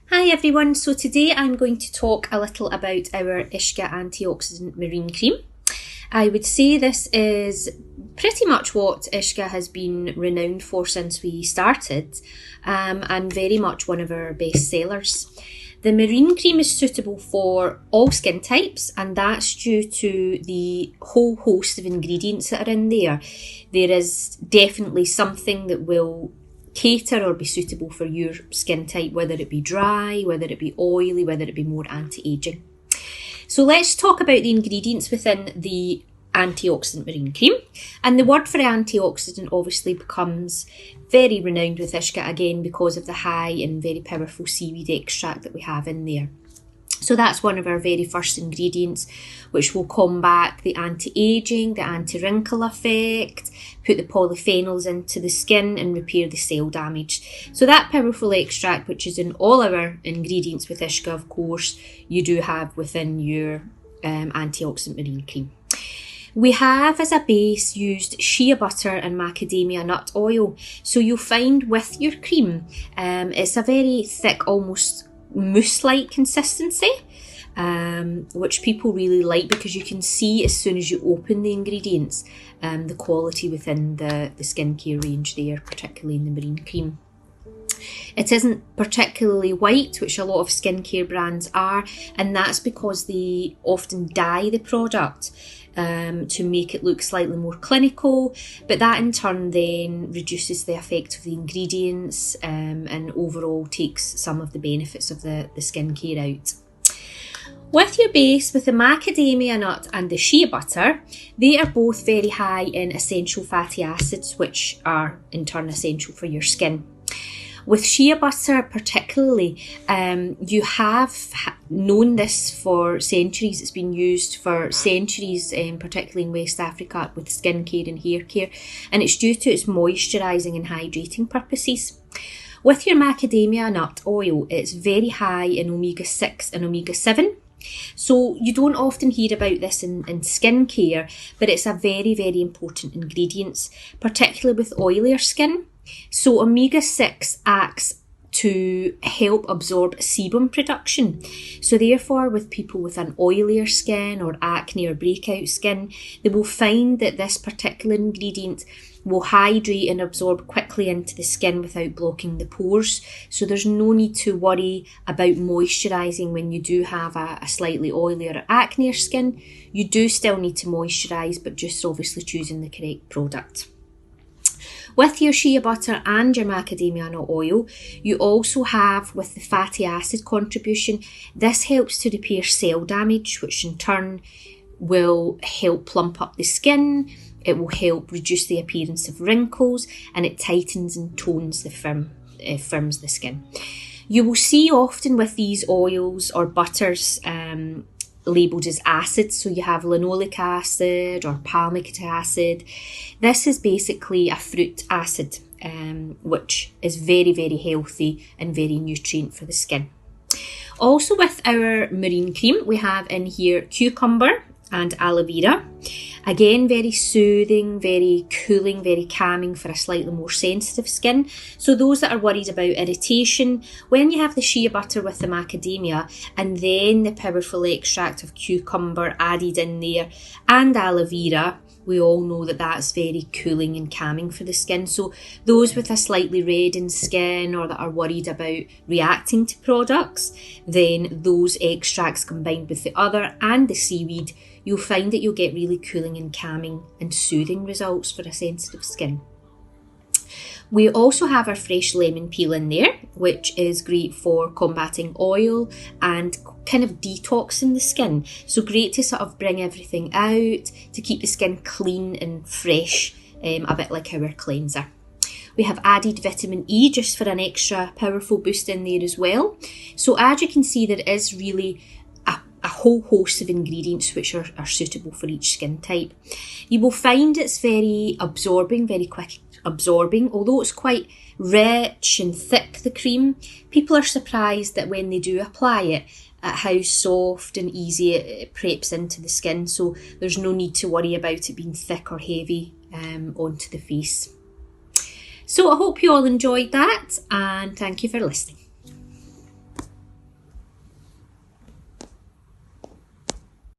Hi everyone, so today I'm going to talk a little about our Ishga Antioxidant Marine Cream. I would say this is pretty much what Ishga has been renowned for since we started, and very much one of our best sellers. The Marine Cream is suitable for all skin types, and that's due to the whole host of ingredients that are in there. There is definitely something that will cater or be suitable for your skin type, whether it be dry, whether it be oily, whether it be more anti-aging. So let's talk about the ingredients within the Antioxidant Marine Cream. And the word for antioxidant obviously becomes very renowned with Ishga again because of the high and very powerful seaweed extract that we have in there. So that's one of our very first ingredients, which will combat the anti-aging, the anti-wrinkle effect, put the polyphenols into the skin and repair the cell damage. So that powerful extract, which is in all our ingredients with Ishga, of course, you do have within your Antioxidant Marine Cream. We have as a base used Shea Butter and Macadamia Nut Oil. So you'll find with your cream, it's a very thick, almost mousse-like consistency, which people really like because you can see as soon as you open the ingredients the quality within the skincare range there, particularly in the Marine Cream. It isn't particularly white, which a lot of skincare brands are, and that's because they often dye the product to make it look slightly more clinical, but that in turn then reduces the effect of the ingredients and overall takes some of the benefits of the skincare out. With your base, with the macadamia nut and the shea butter, they are both very high in essential fatty acids, which are in turn essential for your skin. With shea butter particularly, you have known this for centuries. It's been used for centuries, particularly in West Africa with skincare and hair care, and it's due to its moisturising and hydrating purposes. With your macadamia nut oil, it's very high in omega-6 and omega-7. So you don't often hear about this in skincare, but it's a very, very important ingredient, particularly with oilier skin. So omega-6 acts to help absorb sebum production. So therefore, with people with an oilier skin or acne or breakout skin, they will find that this particular ingredient will hydrate and absorb quickly into the skin without blocking the pores. So there's no need to worry about moisturising when you do have a slightly oilier or acne skin. You do still need to moisturise, but just obviously choosing the correct product. With your shea butter and your macadamia nut oil, you also have, with the fatty acid contribution, this helps to repair cell damage, which in turn will help plump up the skin. It will help reduce the appearance of wrinkles, and it tightens and tones the firms the skin. You will see often with these oils or butters labelled as acids, so you have linoleic acid or palmitic acid. This is basically a fruit acid, which is very, very healthy and very nutrient for the skin. Also with our marine cream, we have in here cucumber and aloe vera. Again, very soothing, very cooling, very calming for a slightly more sensitive skin. So those that are worried about irritation, when you have the shea butter with the macadamia and then the powerful extract of cucumber added in there and aloe vera, we all know that that's very cooling and calming for the skin. So those with a slightly reddened skin or that are worried about reacting to products, then those extracts combined with the other and the seaweed, you'll find that you'll get really cooling and calming and soothing results for a sensitive skin. We also have our fresh lemon peel in there, which is great for combating oil and kind of detoxing the skin. So great to sort of bring everything out, to keep the skin clean and fresh, a bit like our cleanser. We have added vitamin E just for an extra powerful boost in there as well. So as you can see, there is really a whole host of ingredients which are suitable for each skin type. You will find it's very absorbing, very quick absorbing, although it's quite rich and thick, the cream. People are surprised that when they do apply it, at how soft and easy it preps into the skin, so there's no need to worry about it being thick or heavy onto the face. So I hope you all enjoyed that, and thank you for listening.